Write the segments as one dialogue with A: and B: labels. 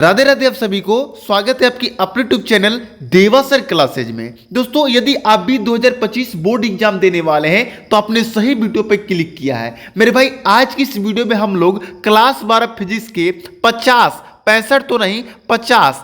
A: राधे राधे आप सभी को स्वागत है आपकी अपने यूट्यूब चैनल देवा सर क्लासेज में। दोस्तों, यदि आप भी 2025 बोर्ड एग्जाम देने वाले हैं तो आपने सही वीडियो पर क्लिक किया है मेरे भाई। आज की इस वीडियो में हम लोग क्लास 12 फिजिक्स के 50 65 तो नहीं 50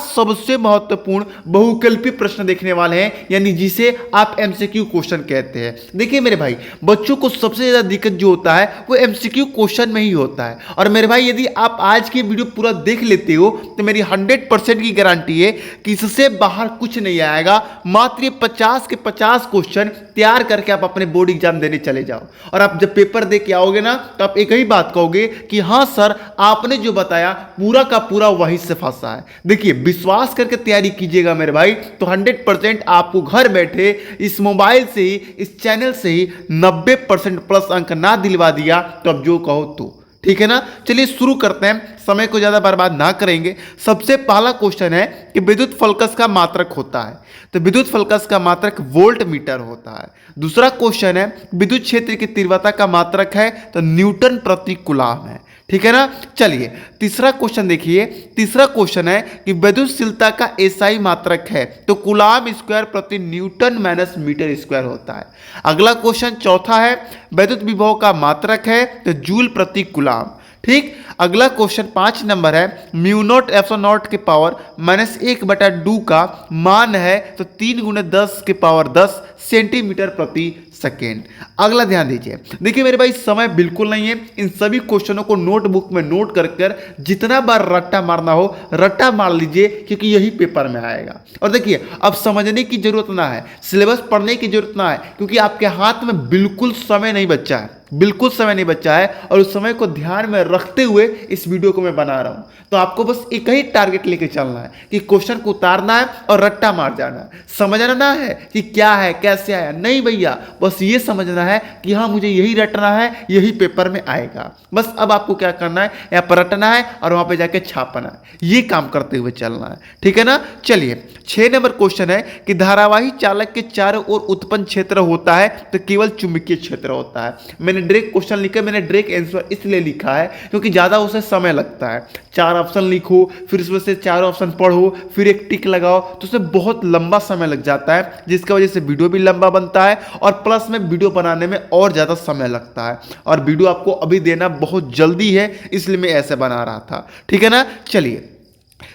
A: सबसे महत्वपूर्ण बहुकल्पीय प्रश्न देखने वाले हैं, यानी जिसे आप एमसीक्यू क्वेश्चन कहते हैं। देखिए मेरे भाई, बच्चों को सबसे ज्यादा दिक्कत जो होता है वो एमसीक्यू क्वेश्चन में ही होता है। और मेरे भाई, यदि आप आज की वीडियो पूरा देख लेते हो तो मेरी 100% की गारंटी है कि इससे बाहर कुछ नहीं आएगा। मात्र ये 50 के 50 क्वेश्चन तैयार करके आप अपने बोर्ड एग्जाम देने चले जाओ, और आप जब पेपर दे के आओगे ना तो आप एक ही बात कहोगे कि हाँ सर, आपने जो बताया पूरा का पूरा वहीं से फंसा है। देखिए, विश्वास करके तैयारी कीजिएगा मेरे भाई, तो 100% आपको घर बैठे इस मोबाइल से ही, इस चैनल से ही 90% प्लस अंक ना दिलवा दिया तो अब जो कहो तो ठीक है ना। चलिए शुरू करते हैं, समय को ज्यादा बर्बाद ना करेंगे। सबसे पहला क्वेश्चन है कि विद्युत फलकस का मात्रक होता है, तो विद्युत फलकस का मात्रक वोल्ट मीटर होता है। दूसरा क्वेश्चन है विद्युत क्षेत्र की तीव्रता का मात्रक है तो न्यूटन प्रति कूलम है, ठीक है ना। चलिए तीसरा क्वेश्चन देखिए। तीसरा क्वेश्चन है कि विद्युतशीलता का एसआई मात्रक है तो कूलम स्क्वायर प्रति न्यूटन माइनस मीटर स्क्वायर होता है। अगला क्वेश्चन चौथा है विद्युत विभव का मात्रक है तो जूल प्रति कूलम, ठीक। अगला क्वेश्चन 5 नंबर है म्यू नॉट एप्सिलॉन नॉट के पावर -1/2 का मान है तो 3 × 10 के पावर 10 सेंटीमीटर प्रति सेकेंड। अगला ध्यान दीजिए। देखिए मेरे भाई, समय बिल्कुल नहीं है। इन सभी क्वेश्चनों को नोटबुक में नोट कर जितना बार रट्टा मारना हो रट्टा मार लीजिए, क्योंकि यही पेपर में आएगा। और देखिए, अब समझने की जरूरत ना है, सिलेबस पढ़ने की जरूरत ना है, क्योंकि आपके हाथ में बिल्कुल समय नहीं बचा है, बिल्कुल समय नहीं बचा है। और उस समय को ध्यान में रखते हुए इस वीडियो को मैं बना रहा हूं। तो आपको बस एक ही टारगेट लेके चलना है कि क्वेश्चन को उतारना है और रट्टा मार जाना है। समझना ना है कि क्या है कैसे आया, नहीं भैया, बस ये समझना है कि हाँ मुझे यही रटना है, यही पेपर में आएगा। बस अब आपको क्या करना है, यहाँ पर रटना है और वहां पे जाके छापना है, ये काम करते हुए चलना है, ठीक है ना। चलिए 6 नंबर क्वेश्चन है कि धारावाही चालक के चारों ओर उत्पन्न क्षेत्र होता है तो केवल चुंबकीय क्षेत्र होता है। मैंने डायरेक्ट क्वेश्चन लिखा, मैंने डायरेक्ट आंसर इसलिए लिखा है क्योंकि ज्यादा उसे समय लगता है। 4 ऑप्शन लिखो, फिर उसमें से 4 ऑप्शन पढ़ो, फिर एक टिक लगाओ, तो उसमें बहुत लंबा समय लग जाता है, जिसकी वजह से वीडियो भी लंबा बनता है और प्लस में वीडियो बनाने में और ज्यादा समय लगता है। और वीडियो आपको अभी देना बहुत जल्दी है, इसलिए मैं ऐसे बना रहा था, ठीक है ना। चलिए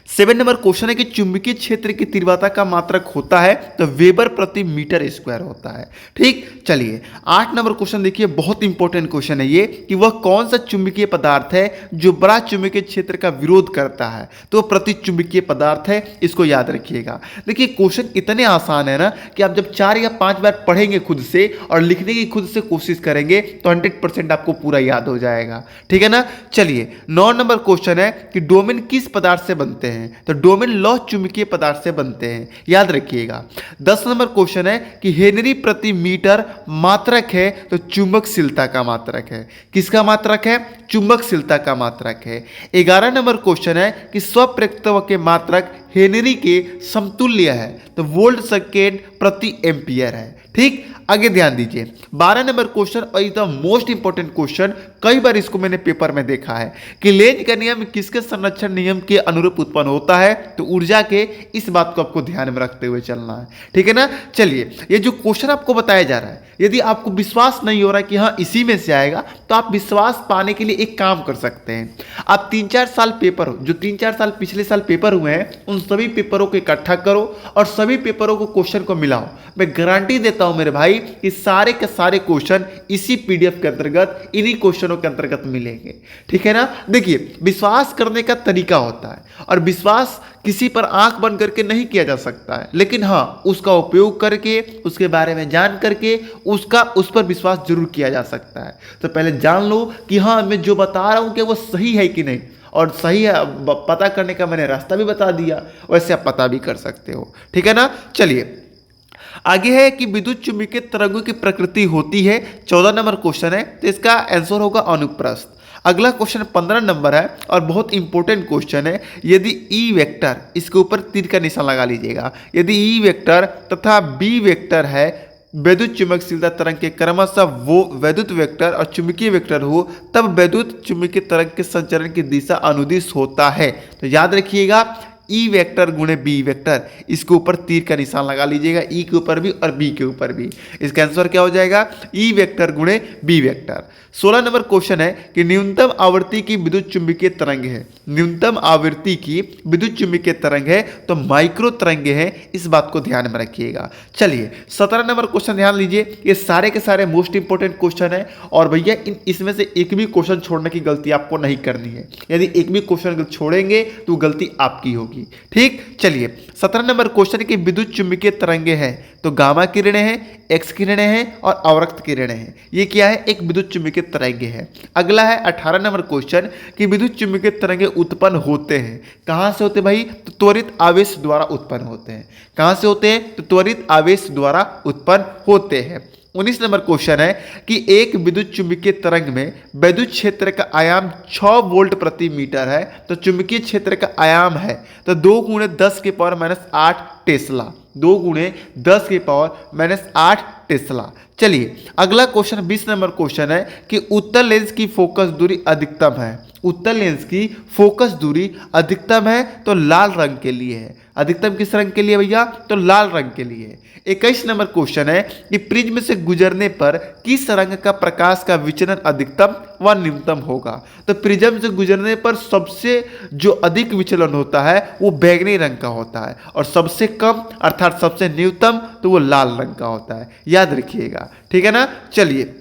A: 7 नंबर क्वेश्चन है कि चुंबकीय क्षेत्र की तीव्रता का मात्रक होता है तो वेबर प्रति मीटर स्क्वायर होता है, ठीक। चलिए 8 नंबर क्वेश्चन देखिए, बहुत इंपॉर्टेंट क्वेश्चन है ये कि वह कौन सा चुंबकीय पदार्थ है जो बड़ा चुंबकीय क्षेत्र का विरोध करता है, तो प्रति चुंबकीय पदार्थ है, इसको याद रखिएगा। देखिए क्वेश्चन इतने आसान है ना कि आप जब 4 या 5 बार पढ़ेंगे खुद से और लिखने की खुद से कोशिश करेंगे तो 100% आपको पूरा याद हो जाएगा, ठीक है ना। चलिए 9 नंबर क्वेश्चन है कि डोमेन किस पदार्थ से बनते हैं, तो डोमेन लौह चुंबकीय पदार्थ से बनते हैं, याद रखिएगा। 10 नंबर क्वेश्चन है कि हेनरी प्रति मीटर मात्रक है तो चुंबकशीलता का मात्रक है, किसका मात्रक है, चुंबकशीलता का मात्रक है। 11 नंबर क्वेश्चन है कि स्वप्रेरितत्व के मात्रक हेनरी के समतुल्य है तो वोल्ट सेकेंड प्रति एम्पियर है, ठीक। आगे ध्यान दीजिए 12 नंबर क्वेश्चन, और एकदम मोस्ट इंपॉर्टेंट क्वेश्चन, कई बार इसको मैंने पेपर में देखा है कि लेंज का नियम किसके संरक्षण नियम के अनुरूप उत्पन्न होता है, तो ऊर्जा के। इस बात को आपको ध्यान में रखते हुए चलना है, ठीक है ना। चलिए ये जो क्वेश्चन आपको बताया जा रहा है, यदि आपको विश्वास नहीं हो रहा है कि हाँ इसी में से आएगा, तो आप विश्वास पाने के लिए एक काम कर सकते हैं। आप 3-4 साल पेपर, जो 3-4 साल पिछले साल पेपर हुए हैं, उन सभी पेपरों को इकट्ठा करो और सभी पेपरों को क्वेश्चन को मिलाओ। मैं गारंटी देता हूं मेरे भाई कि सारे के सारे क्वेश्चन इसी पीडीएफ के अंतर्गत, इन्हीं क्वेश्चनों के अंतर्गत मिलेंगे, ठीक है ना। देखिए विश्वास करने का तरीका होता है और विश्वास किसी पर आंख बंद करके नहीं किया जा सकता है, लेकिन हाँ उसका उपयोग करके, उसके बारे में जान करके उस पर विश्वास जरूर किया जा सकता है। तो पहले जान लो कि हाँ मैं जो बता रहा हूं कि वो सही है कि नहीं, और सही है पता करने का मैंने रास्ता भी बता दिया, वैसे आप पता भी कर सकते हो, ठीक है ना। चलिए आगे है कि विद्युत चुंबकीय तरंगों की प्रकृति होती है, 14 नंबर क्वेश्चन है, तो इसका आंसर होगा अनुप्रस्थ। अगला क्वेश्चन 15 नंबर है और बहुत इंपॉर्टेंट क्वेश्चन है। यदि ई वेक्टर, इसके ऊपर तीर का निशान लगा लीजिएगा, यदि ई वेक्टर तथा बी वेक्टर है वैद्युत चुंबकशीलता तरंग के क्रमशः वो वैद्युत वेक्टर और चुंबकीय वेक्टर हो, तब वैद्युत चुंबकीय तरंग के संचरण की दिशा अनुदिश होता है। तो याद रखिएगा, ई वेक्टर गुणे बी वेक्टर, इसके ऊपर तीर का निशान लगा लीजिएगा, ई के ऊपर भी और बी के ऊपर भी। इसका आंसर क्या हो जाएगा? ई वेक्टर गुणे बी वेक्टर। 16 नंबर क्वेश्चन है कि न्यूनतम आवृत्ति की विद्युत चुंबकीय तरंग है, न्यूनतम आवृत्ति की विद्युत चुंबकीय तरंग है तो माइक्रो तरंगे हैं, इस बात को ध्यान में रखिएगा। चलिए 17 नंबर क्वेश्चन ध्यान लीजिए, ये सारे के सारे मोस्ट इंपोर्टेंट क्वेश्चन है और भैया इसमें से एक भी क्वेश्चन छोड़ने की गलती आपको नहीं करनी है। यदि एक भी क्वेश्चन छोड़ेंगे तो गलती आपकी होगी। ठीक, चलिए 17 नंबर क्वेश्चन की विद्युत चुंबकीय तरंगे हैं तो गामा किरणें हैं, एक्स किरणें हैं और अवरक्त किरणें हैं। ये क्या है? एक विद्युत चुंबकीय तरंगे है। अगला है 18 नंबर क्वेश्चन कि विद्युत चुंबकीय तरंगे उत्पन्न होते हैं, कहां से होते भाई? तो त्वरित आवेश द्वारा उत्पन्न होते हैं। कहां से होते हैं? तो त्वरित आवेश द्वारा उत्पन्न होते हैं। 19 नंबर क्वेश्चन है कि एक विद्युत चुंबकीय तरंग में विद्युत क्षेत्र का आयाम 6 वोल्ट प्रति मीटर है तो चुंबकीय क्षेत्र का आयाम है तो 2 गुणे 10 के पावर -8 टेस्ला, 2 गुणे 10 के पावर -8 टेस्ला। चलिए अगला क्वेश्चन 20 नंबर क्वेश्चन है कि उत्तल लेंस की फोकस दूरी अधिकतम है, उत्तल लेंस की फोकस दूरी अधिकतम है तो लाल रंग के लिए है। अधिकतम किस रंग के लिए भैया? तो लाल रंग के लिए। 21 नंबर क्वेश्चन है कि प्रिज्म से गुजरने पर किस रंग का प्रकाश का विचलन अधिकतम व न्यूनतम होगा? तो प्रिज्म से गुजरने पर सबसे जो अधिक विचलन होता है वो बैंगनी रंग का होता है और सबसे कम अर्थात सबसे न्यूनतम तो वो लाल रंग का होता है, याद रखिएगा। ठीक है ना। चलिए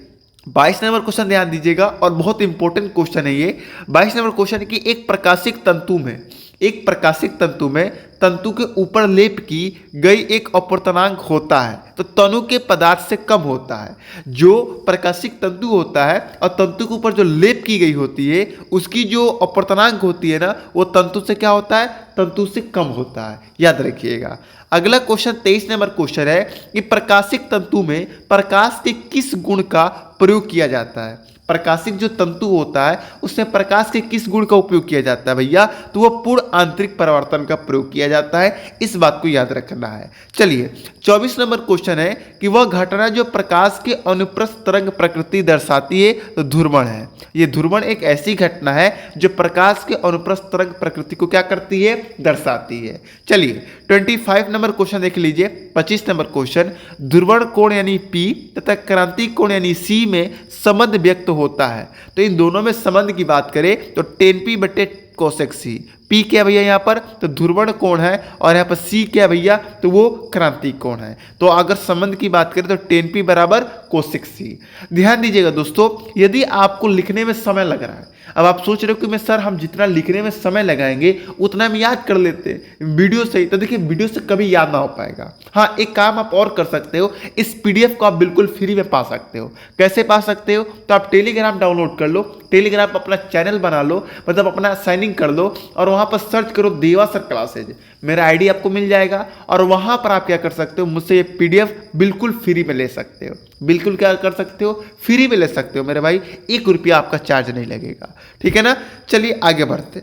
A: 22 नंबर क्वेश्चन ध्यान दीजिएगा और बहुत इंपॉर्टेंट क्वेश्चन है ये। 22 नंबर क्वेश्चन है कि एक प्रकाशिक तंतु में, एक प्रकाशिक तंतु में तंतु के ऊपर लेप की गई एक अपवर्तनांक होता है तो तनु के पदार्थ से कम होता है। जो प्रकाशिक तंतु होता है और तंतु के ऊपर जो लेप की गई होती है उसकी जो अपवर्तनांक होती है ना वो तंतु से क्या होता है? तंतु से कम होता है, याद रखिएगा। अगला क्वेश्चन 23 नंबर क्वेश्चन है कि प्रकाशिक तंतु में प्रकाश के किस गुण का प्रयोग किया जाता है? प्रकाशिक जो तंतु होता है उसमें प्रकाश के किस गुण का उपयोग किया जाता है भैया? तो वह पूर्ण आंतरिक परावर्तन का प्रयोग किया जाता है, इस बात को याद रखना है। चलिए 24 नंबर क्वेश्चन है कि वह घटना जो प्रकाश के अनुप्रस्थ तरंग प्रकृति दर्शाती है तो ध्रुवण है। ये ध्रुवण एक ऐसी घटना है जो प्रकाश के अनुप्रस्थ तरंग प्रकृति को क्या करती है? दर्शाती है। चलिए 25 नंबर क्वेश्चन देख लीजिए। 25 नंबर क्वेश्चन, ध्रुवण कोण यानी P तथा क्रांति कोण यानी C में संबंध व्यक्त होता है तो इन दोनों में संबंध की बात करें तो tan P बटे कोसेक C। P क्या भैया यहाँ पर? तो ध्रुवण कोण है और यहाँ पर C क्या भैया? तो वो क्रांति कोण है। तो अगर संबंध की बात करें तो tan P बराबर कोसेक C। ध्यान दीजिएगा दोस्तों, यदि आपको लिखने में समय लग रहा है, अब आप सोच रहे हो कि मैं सर हम जितना लिखने में समय लगाएंगे उतना हम याद कर लेते हैं वीडियो से ही, तो देखिए वीडियो से कभी याद ना हो पाएगा। हाँ, एक काम आप और कर सकते हो, इस PDF को आप बिल्कुल फ्री में पा सकते हो। कैसे पा सकते हो? तो आप टेलीग्राम डाउनलोड कर लो, टेलीग्राम पर अपना चैनल बना लो, मतलब अपना साइन इन कर लो और वहाँ पर सर्च करो देवा सर क्लासेज, मेरा आईडी आपको मिल जाएगा और वहाँ पर आप क्या कर सकते हो? मुझसे ये PDF बिल्कुल फ्री में ले सकते हो। बिल्कुल क्या कर सकते हो? फ्री में ले सकते हो मेरे भाई, 1 रुपया आपका चार्ज नहीं लगेगा। ठीक है ना। चलिए आगे बढ़ते।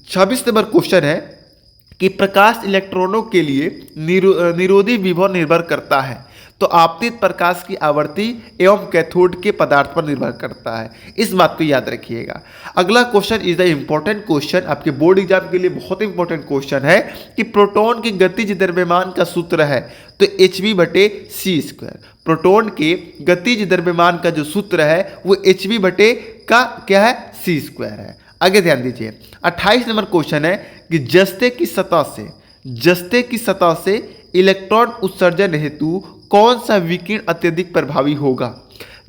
A: 26 नंबर क्वेश्चन है कि प्रकाश इलेक्ट्रॉनों के लिए निरोधी विभव निर्भर करता है तो आपतित प्रकाश की आवृत्ति एवं कैथोड के पदार्थ पर निर्भर करता है, इस बात को याद रखिएगा। अगला question is the important question, आपके बोर्ड एग्जाम के लिए बहुत इंपॉर्टेंट क्वेश्चन है कि प्रोटॉन की गतिज द्रव्यमान का सूत्र है तो hv बटे c स्क्वायर। प्रोटॉन के गतिज द्रव्यमान का जो सूत्र है वो hv बटे का क्या है? c स्क्वायर है। आगे ध्यान दीजिए। 28 नंबर क्वेश्चन है कि जस्ते की सतह से इलेक्ट्रॉन उत्सर्जन हेतु कौन सा विकिरण अत्यधिक प्रभावी होगा?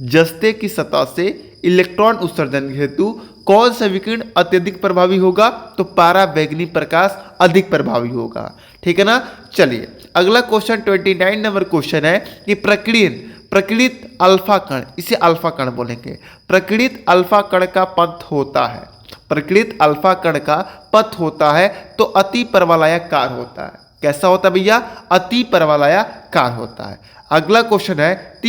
A: जस्ते की सतह से इलेक्ट्रॉन उत्सर्जन हेतु कौन सा विकिरण अत्यधिक प्रभावी होगा? तो पराबैंगनी प्रकाश अधिक प्रभावी होगा। ठीक है ना। चलिए अगला क्वेश्चन 29 नंबर क्वेश्चन है कि प्रकीर्णित अल्फा कण, इसे अल्फा कण बोलेंगे, प्रकीर्णित अल्फा कण का पथ होता है, प्रकीर्णित अल्फा कण का पथ होता है तो अति परवलयाकार होता है। कैसा होता है भैया? अति परवलयाकार होता है। अगला क्वेश्चन है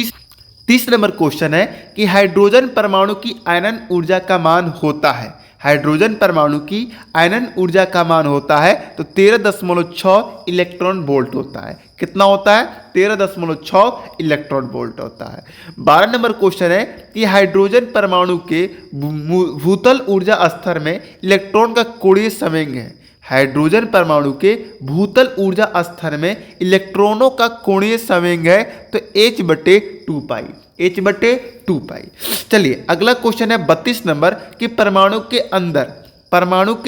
A: 30 नंबर क्वेश्चन है कि हाइड्रोजन परमाणु की आयनन ऊर्जा का मान होता है हाइड्रोजन परमाणु की आयनन ऊर्जा का मान होता है तो 13.6 इलेक्ट्रॉन वोल्ट होता है। कितना होता है? 13.6 इलेक्ट्रॉन वोल्ट होता है। 12 नंबर क्वेश्चन है कि हाइड्रोजन परमाणु के भूतल ऊर्जा स्तर में इलेक्ट्रॉन का कोणीय संवेग है। हाइड्रोजन परमाणु के भूतल ऊर्जा स्तर में इलेक्ट्रॉनों का कोणीय संवेग है तो h/2 पाई, h/2 पाई। चलिए अगला क्वेश्चन है 32 नंबर कि परमाणु के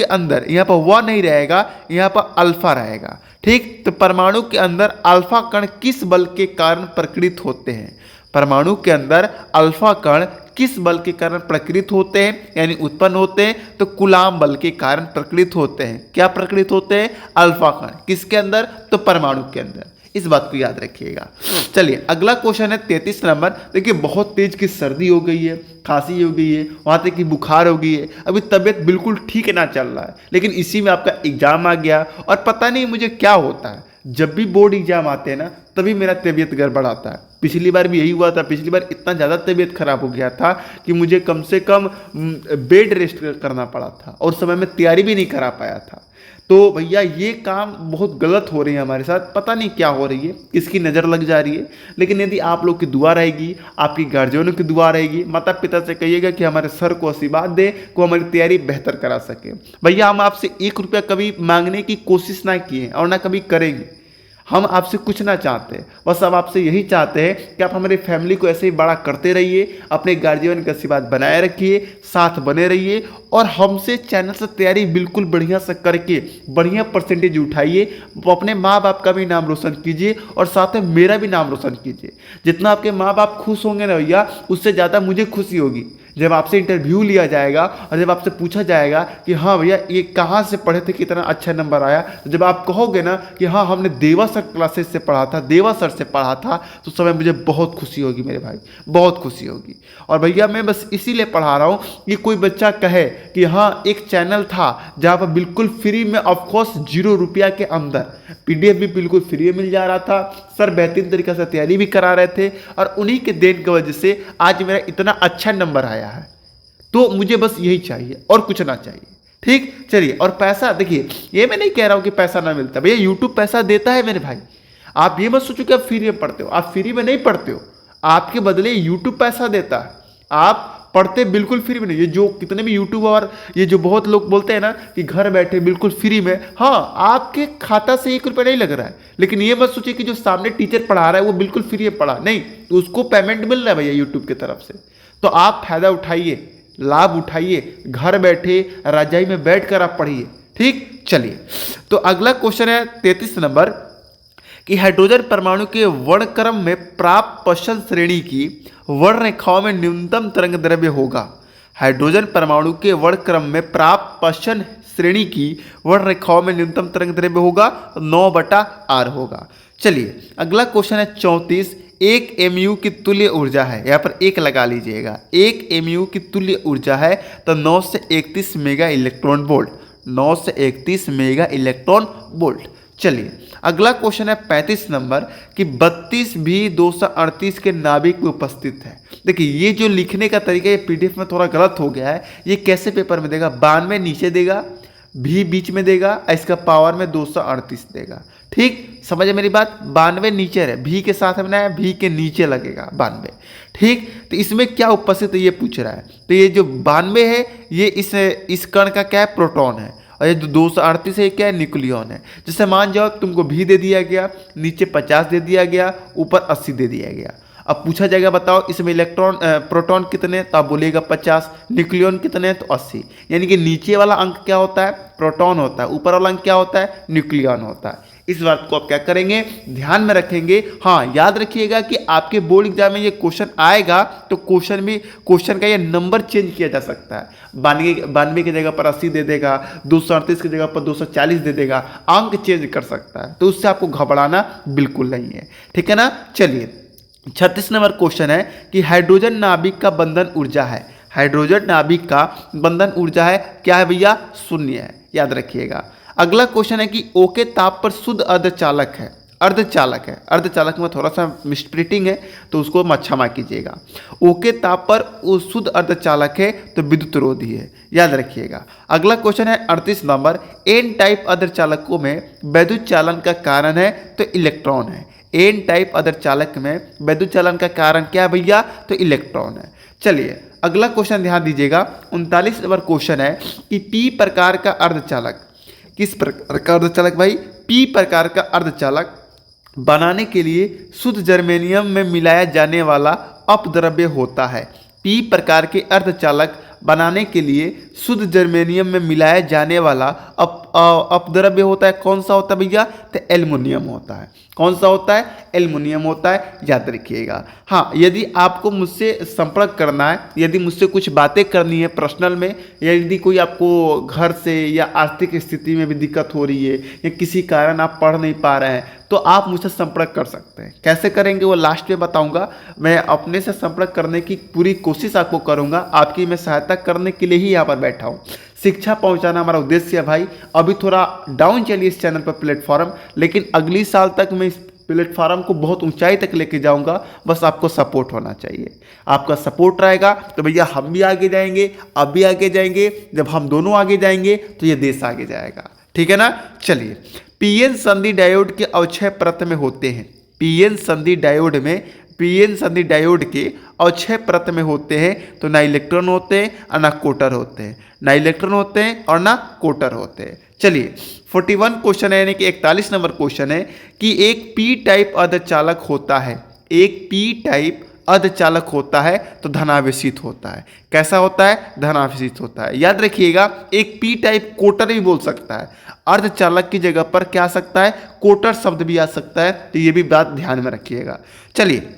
A: अंदर यहाँ पर वह नहीं रहेगा, यहाँ पर अल्फा रहेगा। ठीक, तो परमाणु के अंदर अल्फा कण किस बल के कारण प्रकृत होते हैं? परमाणु के अंदर अल्फा कण किस बल के कारण प्रकृत होते हैं यानी उत्पन्न होते हैं? तो कूलाम बल के कारण प्रकृत होते हैं। क्या प्रकृत होते हैं? अल्फा कण। किसके अंदर? तो परमाणु के अंदर। इस बात को याद रखिएगा। चलिए अगला क्वेश्चन है 33 नंबर। देखिए बहुत तेज की सर्दी हो गई है, खांसी हो गई है, वहाँ तक कि बुखार हो गई है, अभी तबीयत बिल्कुल ठीक ना चल रहा है, लेकिन इसी में आपका एग्जाम आ गया और पता नहीं मुझे क्या होता है। जब भी बोर्ड एग्जाम आते हैं ना तभी मेरा तबीयत गड़बड़ाता है। पिछली बार भी यही हुआ था। पिछली बार इतना ज़्यादा तबीयत खराब हो गया था कि मुझे कम से कम बेड रेस्ट करना पड़ा था और समय में तैयारी भी नहीं करा पाया था। तो भैया ये काम बहुत गलत हो रही है हमारे साथ, पता नहीं क्या हो रही है, किसकी नज़र लग जा रही है। लेकिन यदि आप लोग की दुआ रहेगी, आपकी गार्जियनों की दुआ रहेगी, माता पिता से कहिएगा कि हमारे सर को आशीर्वाद दे, को हमारी तैयारी बेहतर करा सके। भैया हम आपसे 1 रुपया कभी मांगने की कोशिश ना किए और ना कभी करेंगे। हम आपसे कुछ ना चाहते, बस हम आपसे यही चाहते हैं कि आप हमारी फैमिली को ऐसे ही बड़ा करते रहिए, अपने गार्जियन का आशीर्वाद बनाए रखिए, साथ बने रहिए और हमसे चैनल से तैयारी बिल्कुल बढ़िया से करके बढ़िया परसेंटेज उठाइए। अपने माँ बाप का भी नाम रोशन कीजिए और साथ में मेरा भी नाम रोशन कीजिए। जितना आपके माँ बाप खुश होंगे ना भैया, उससे ज़्यादा मुझे खुशी होगी जब आपसे इंटरव्यू लिया जाएगा और जब आपसे पूछा जाएगा कि हाँ भैया ये कहाँ से पढ़े थे, कितना अच्छा नंबर आया। तो जब आप कहोगे ना कि हाँ हमने देवा सर क्लासेस से पढ़ा था, देवा सर से पढ़ा था, तो समय मुझे बहुत खुशी होगी मेरे भाई, बहुत खुशी होगी। और भैया मैं बस इसीलिए पढ़ा रहा हूँ कि कोई बच्चा कहे कि हाँ एक चैनल था जहाँ पर बिल्कुल फ्री में, ऑफकोर्स 0 रुपया के अंदर PDF भी बिल्कुल फ्री में मिल जा रहा था, सर बेहतरीन तरीके से तैयारी भी करा रहे थे और उन्हीं के देन की वजह से आज मेरा इतना अच्छा नंबर आया है। तो मुझे बस यही चाहिए और कुछ ना चाहिए। ठीक, चलिए। और पैसा देखिए, ये मैं नहीं कह रहा हूँ कि पैसा ना मिलता, भैया यूट्यूब पैसा देता है मेरे भाई। आप ये मत सोचो कि आप फ्री में पढ़ते हो, आप फ्री में नहीं पढ़ते हो, आपके बदले यूट्यूब पैसा देता है। आप पढ़ते बिल्कुल फ्री में नहीं। ये जो कितने भी यूट्यूबर, ये जो बहुत लोग बोलते हैं ना कि घर बैठे बिल्कुल फ्री में, हाँ आपके खाता से 1 रुपया नहीं लग रहा है, लेकिन ये मत सोचिए कि जो सामने टीचर पढ़ा रहा है वो बिल्कुल फ्री में पढ़ा, नहीं, तो उसको पेमेंट मिल रहा है भैया यूट्यूब की तरफ से। तो आप फायदा उठाइए, लाभ उठाइए, घर बैठे रजाई में बैठकर आप पढ़िए। ठीक, चलिए। तो अगला क्वेश्चन है 33 नंबर कि हाइड्रोजन परमाणु के वर्णक्रम में प्राप्त पश्चन श्रेणी की वर्ण रेखाओं में न्यूनतम तरंग दैर्घ्य होगा। हाइड्रोजन परमाणु के वर्णक्रम में प्राप्त पश्चन श्रेणी की वर्ण रेखाओं में न्यूनतम तरंग दैर्घ्य होगा 9/r होगा। चलिए अगला क्वेश्चन है 34। 1 mu की तुल्य ऊर्जा है, यहाँ पर 1 लगा लीजिएगा। 1 mu की तुल्य ऊर्जा है तो 9 से 31 मेगा इलेक्ट्रॉन वोल्ट, 9 से 31 मेगा इलेक्ट्रॉन वोल्ट। चलिए अगला क्वेश्चन है 35 नंबर कि 32 भी 238 के नाभिक में उपस्थित है। देखिए ये जो लिखने का तरीका ये PDF में थोड़ा गलत हो गया है। ये कैसे पेपर में देगा? 92 नीचे देगा, भी बीच में देगा, इसका पावर में 238 देगा। ठीक, समझे मेरी बात? 92 नीचे है, भी के साथ बनाया, भी के नीचे लगेगा 92। ठीक, तो इसमें क्या उपस्थित है ये पूछ रहा है। तो ये जो 92 है ये इस कण का क्या है? प्रोटॉन है। और ये 238 है क्या है? न्यूक्लियॉन है। जैसे मान जाओ तुमको भी दे दिया गया, नीचे 50 दे दिया गया, ऊपर 80 दे दिया गया। अब पूछा जाएगा बताओ इसमें प्रोटॉन कितने, तो आप बोलिएगा 50, न्यूक्लियॉन कितने हैं तो 80। यानी कि नीचे वाला अंक क्या होता है? प्रोटॉन होता है, ऊपर वाला अंक क्या होता है? न्यूक्लियॉन होता है। इस बात को आप क्या करेंगे? ध्यान में रखेंगे। हाँ याद रखिएगा कि आपके बोर्ड एग्जाम में ये क्वेश्चन आएगा तो क्वेश्चन का ये नंबर चेंज किया जा सकता है। 92 की जगह पर 80 दे देगा, 238 की जगह पर 240 दे देगा, अंक चेंज कर सकता है। तो उससे आपको घबराना बिल्कुल नहीं है, ठीक है ना। चलिए 36 नंबर क्वेश्चन है कि हाइड्रोजन नाभिक का बंधन ऊर्जा है। हाइड्रोजन नाभिक का बंधन ऊर्जा है क्या है भैया? 0 है, याद रखिएगा। अगला क्वेश्चन है कि O के ताप पर शुद्ध अर्धचालक है। अर्धचालक है, अर्धचालक में थोड़ा सा मिसप्रिंटिंग है तो उसको क्षमा कीजिएगा। O के ताप पर वो शुद्ध अर्धचालक है तो विद्युत रोधी है, याद रखिएगा। अगला क्वेश्चन है 38 नंबर, एन टाइप अर्धचालकों में वैद्युत चालन का कारण है तो इलेक्ट्रॉन है। एन टाइप अर्धचालक में वैद्युत चालन का कारण क्या है भैया, तो इलेक्ट्रॉन है। चलिए अगला क्वेश्चन ध्यान दीजिएगा, 39 नंबर क्वेश्चन है कि पी प्रकार का अर्धचालक, किस प्रकार का अर्धचालक भाई, पी प्रकार का अर्धचालक बनाने के लिए शुद्ध जर्मेनियम में मिलाया जाने वाला अपद्रव्य होता है। पी प्रकार के अर्धचालक बनाने के लिए शुद्ध जर्मेनियम में मिलाया जाने वाला अपद्रव्य होता है। कौन सा होता है भैया, तो एल्युमिनियम होता है। कौन सा होता है, एल्युमिनियम होता है, याद रखिएगा। हाँ, यदि आपको मुझसे संपर्क करना है, यदि मुझसे कुछ बातें करनी है पर्सनल में, या यदि कोई आपको घर से या आर्थिक स्थिति में भी दिक्कत हो रही है या किसी कारण आप पढ़ नहीं पा रहे हैं, तो आप मुझसे संपर्क कर सकते हैं। कैसे करेंगे वो लास्ट में बताऊंगा। मैं अपने से संपर्क करने की पूरी कोशिश आपको करूंगा, आपकी मैं सहायता करने के लिए ही यहाँ पर बैठा हूँ। शिक्षा पहुंचाना हमारा उद्देश्य है भाई। अभी थोड़ा डाउन चलिए इस चैनल पर प्लेटफॉर्म, लेकिन अगली साल तक मैं इस प्लेटफॉर्म को बहुत ऊंचाई तक लेके जाऊंगा। बस आपको सपोर्ट होना चाहिए। आपका सपोर्ट रहेगा तो भैया हम भी आगे जाएंगे, आप भी आगे जाएंगे। जब हम दोनों आगे जाएंगे तो ये देश आगे जाएगा, ठीक है ना। चलिए, पीएन संधि डायोड के अवक्षय परत में होते हैं। पीएन संधि डायोड में, पीएन संधि डायोड के अवक्षय परत में होते हैं तो ना इलेक्ट्रॉन होते हैं और ना कोटर होते हैं, ना इलेक्ट्रॉन होते हैं और ना कोटर होते हैं। चलिए 41 क्वेश्चन है, यानी कि 41 नंबर क्वेश्चन है कि एक पी टाइप अर्धचालक होता है। एक पी टाइप अर्धचालक होता है तो धनावेशित होता है। कैसा होता है, धनावेशित होता है। याद रखिएगा, एक पी टाइप कोटर भी बोल सकता है। अर्धचालक की जगह पर क्या आ सकता है, कोटर शब्द भी आ सकता है, तो ये भी बात ध्यान में रखिएगा। चलिए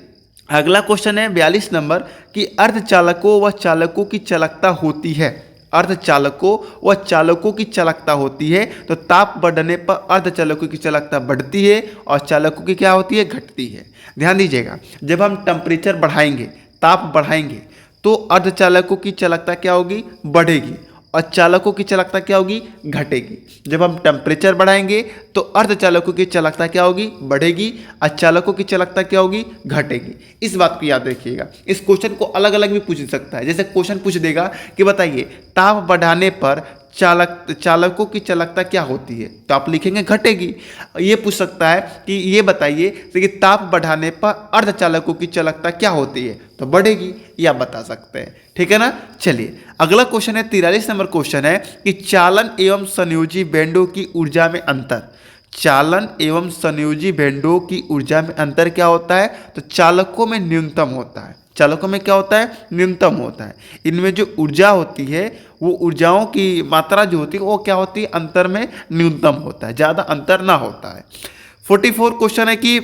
A: अगला क्वेश्चन है 42 नंबर कि अर्धचालकों व चालकों की चालकता होती है। अर्धचालकों व चालकों की चालकता होती है तो ताप बढ़ने पर अर्धचालकों की चालकता बढ़ती है और चालकों की क्या होती है, घटती है। ध्यान दीजिएगा, जब हम टेम्परेचर बढ़ाएंगे, ताप बढ़ाएंगे, तो अर्धचालकों की चालकता क्या होगी, बढ़ेगी, और चालकों की चालकता क्या होगी, घटेगी। जब हम टेम्परेचर बढ़ाएंगे तो अर्धचालकों की चालकता क्या होगी, बढ़ेगी, और चालकों की चालकता क्या होगी, घटेगी। इस बात को याद रखिएगा। इस क्वेश्चन को अलग अलग भी पूछ सकता है। जैसे क्वेश्चन पूछ देगा कि बताइए ताप बढ़ाने पर चालकों की चालकता क्या होती है, तो आप लिखेंगे घटेगी। ये पूछ सकता है कि ये बताइए कि ताप बढ़ाने पर अर्धचालकों की चालकता क्या होती है, तो बढ़ेगी, ये आप बता सकते हैं, ठीक है ना। चलिए अगला क्वेश्चन है 43 नंबर क्वेश्चन है कि चालन एवं संयोजी बैंडों की ऊर्जा में अंतर। चालन एवं संयोजी बैंडों की ऊर्जा में अंतर क्या होता है, तो चालकों में न्यूनतम होता है। चालकों में क्या होता है, न्यूनतम होता है। इनमें जो ऊर्जा होती है, वो ऊर्जाओं की मात्रा जो होती है वो क्या होती है, अंतर में न्यूनतम होता है, ज़्यादा अंतर ना होता है। 44 क्वेश्चन है कि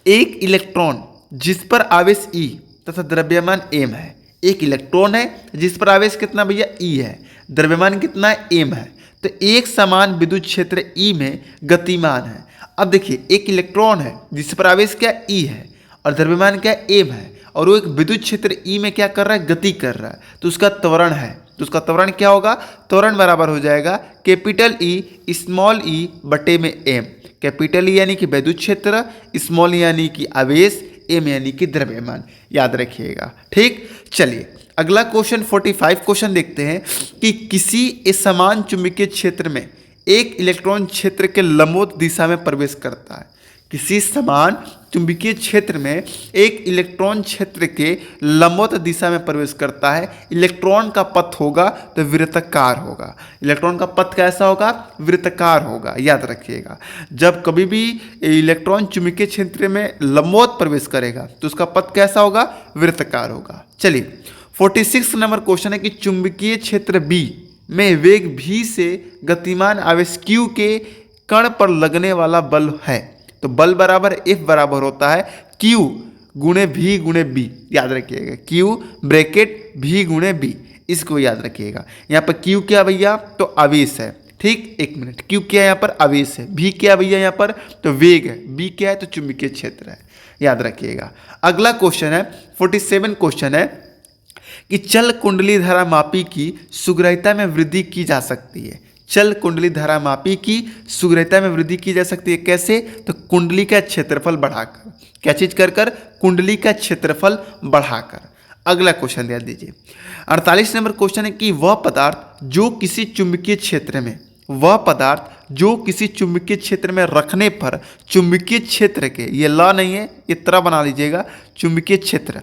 A: एक इलेक्ट्रॉन जिस पर आवेश E तथा द्रव्यमान m है। एक इलेक्ट्रॉन है जिस पर आवेश कितना भैया, E है, द्रव्यमान कितना है, m है, तो एक समान विद्युत क्षेत्र E में गतिमान है। अब देखिए, एक इलेक्ट्रॉन है जिस पर आवेश क्या, E है, और द्रव्यमान क्या, m है, और वो एक विद्युत क्षेत्र E में क्या कर रहा है, गति कर रहा है, तो उसका त्वरण है। तो उसका त्वरण क्या होगा, त्वरण बराबर हो जाएगा कैपिटल E स्मॉल e बटे में m। कैपिटल E यानी कि विद्युत क्षेत्र, स्मॉल यानी कि आवेश, m यानी कि द्रव्यमान, याद रखिएगा, ठीक। चलिए अगला क्वेश्चन 45 क्वेश्चन देखते हैं कि किसी समान चुंबकीय क्षेत्र में एक इलेक्ट्रॉन क्षेत्र के लंबवत दिशा में प्रवेश करता है। किसी समान चुंबकीय क्षेत्र में एक इलेक्ट्रॉन क्षेत्र के लंबवत दिशा में प्रवेश करता है। इलेक्ट्रॉन का पथ होगा तो वृत्ताकार होगा। इलेक्ट्रॉन का पथ कैसा होगा, वृत्ताकार होगा, याद रखिएगा। जब कभी भी इलेक्ट्रॉन चुंबकीय क्षेत्र में लंबवत प्रवेश करेगा तो उसका पथ कैसा होगा, वृत्ताकार होगा। चलिए 46 नंबर क्वेश्चन है कि चुंबकीय क्षेत्र B में वेग v से गतिमान आवेश q के कण पर लगने वाला बल है, तो बल बराबर F बराबर होता है Q गुणे V गुणे B, याद रखिएगा। Q ब्रैकेट V गुणे B, इसको याद रखिएगा। यहाँ पर Q क्या भैया, तो आवेश है, ठीक। एक मिनट, Q क्या है यहाँ पर, आवेश है। V क्या भैया यहाँ पर, तो वेग है। B क्या है, तो चुंबकीय क्षेत्र है, याद रखिएगा। अगला क्वेश्चन है 47 क्वेश्चन है कि चल कुंडली धारा मापी की शीघ्रता में वृद्धि की जा सकती है। चल कुंडली धारा मापी की शीघ्रता में वृद्धि की जा सकती है, कैसे, तो कुंडली का क्षेत्रफल बढ़ाकर। क्या चीज कर कर? कुंडली का क्षेत्रफल बढ़ाकर। अगला क्वेश्चन ध्यान दीजिए। 48 नंबर क्वेश्चन है कि वह पदार्थ जो किसी चुंबकीय क्षेत्र में, वह पदार्थ जो किसी चुंबकीय क्षेत्र में रखने पर चुंबकीय क्षेत्र के, ये लॉ नहीं है, ये तरह बना लीजिएगा, चुंबकीय क्षेत्र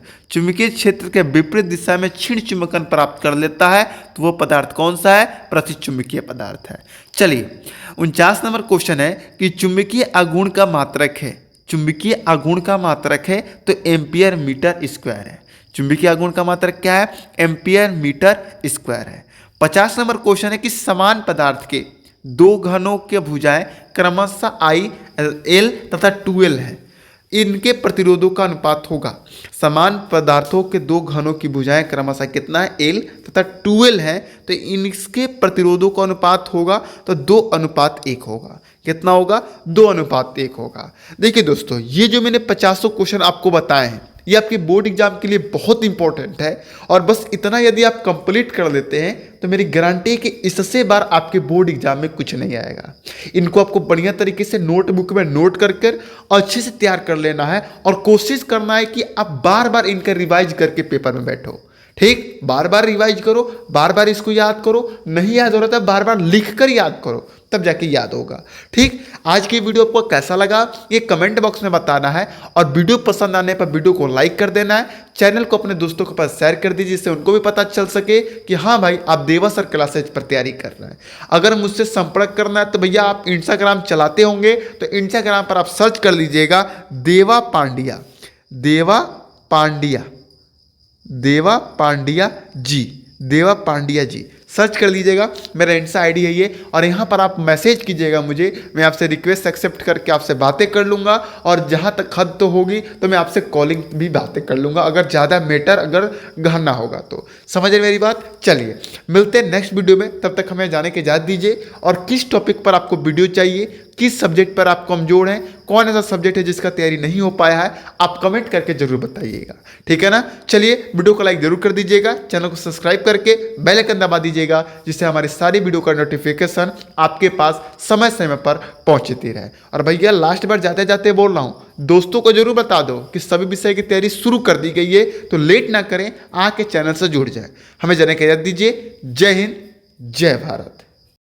A: के विपरीत दिशा में क्षीण चुंबकन प्राप्त कर लेता है, तो वह पदार्थ कौन सा है? प्रतिचुंबकीय पदार्थ है। चलिए 49 नंबर क्वेश्चन है कि चुंबकीय आघूर्ण का मात्रक है, चुंबकीय आघूर्ण का मात्रक है तो एम्पियर मीटर स्क्वायर है। चुंबकीय आघूर्ण का मात्रक क्या है? एम्पियर मीटर स्क्वायर है। 50 नंबर क्वेश्चन है कि समान पदार्थ के दो घनों के भुजाएं क्रमशः I, L तथा 2L है, इनके प्रतिरोधों का अनुपात होगा। समान पदार्थों के दो घनों की भुजाएं क्रमशः कितना है? L तथा 2L है, तो इनके प्रतिरोधों का अनुपात होगा तो 2:1 होगा। कितना होगा? 2:1 होगा। देखिए दोस्तों, ये जो मैंने 50 क्वेश्चन आपको बताए हैं, ये आपके बोर्ड एग्जाम के लिए बहुत इंपॉर्टेंट है। और बस इतना यदि आप कंप्लीट कर लेते हैं तो मेरी गारंटी है कि इससे बार आपके बोर्ड एग्जाम में कुछ नहीं आएगा। इनको आपको बढ़िया तरीके से नोटबुक में नोट कर अच्छे से तैयार कर लेना है और कोशिश करना है कि आप बार बार इनका रिवाइज करके पेपर में बैठो। ठीक, बार बार रिवाइज करो, बार बार इसको याद करो, नहीं याद हो रहा था बार बार लिख कर याद करो, तब जाके याद होगा। ठीक, आज की वीडियो आपको कैसा लगा ये कमेंट बॉक्स में बताना है और वीडियो पसंद आने पर वीडियो को लाइक कर देना है। चैनल को अपने दोस्तों के पास शेयर कर दीजिए, जिससे उनको भी पता चल सके कि हाँ भाई आप देवा सर क्लासेज पर तैयारी कर रहे हैं। अगर मुझसे संपर्क करना है तो भैया आप इंस्टाग्राम चलाते होंगे तो इंस्टाग्राम पर आप सर्च कर लीजिएगा देवा पांड्या, देवा पांड्या जी सर्च कर लीजिएगा। मेरा इंस्टा आईडी है ये, और यहाँ पर आप मैसेज कीजिएगा मुझे, मैं आपसे रिक्वेस्ट एक्सेप्ट करके आपसे बातें कर लूँगा। और जहाँ तक हद तो होगी तो मैं आपसे कॉलिंग भी बातें कर लूँगा, अगर ज़्यादा मैटर अगर गहना होगा तो। समझ रहे मेरी बात? चलिए मिलते हैं नेक्स्ट वीडियो में, तब तक हमें जाने की इजाज़त दीजिए। और किस टॉपिक पर आपको वीडियो चाहिए, किस सब्जेक्ट पर आप कमजोर हैं, कौन ऐसा सब्जेक्ट है जिसका तैयारी नहीं हो पाया है, आप कमेंट करके जरूर बताइएगा। ठीक है ना? चलिए वीडियो को लाइक जरूर कर दीजिएगा, चैनल को सब्सक्राइब करके बेल आइकन दबा दीजिएगा, जिससे हमारी सारी वीडियो का नोटिफिकेशन आपके पास समय समय पर पहुंचती रहे। और भैया लास्ट बार जाते जाते बोल रहा हूँ, दोस्तों को जरूर बता दो कि सभी विषय की तैयारी शुरू कर दी गई है, तो लेट ना करें, आके चैनल से जुड़ जाए। हमें जाने की इजाजत दीजिए। जय हिंद, जय भारत।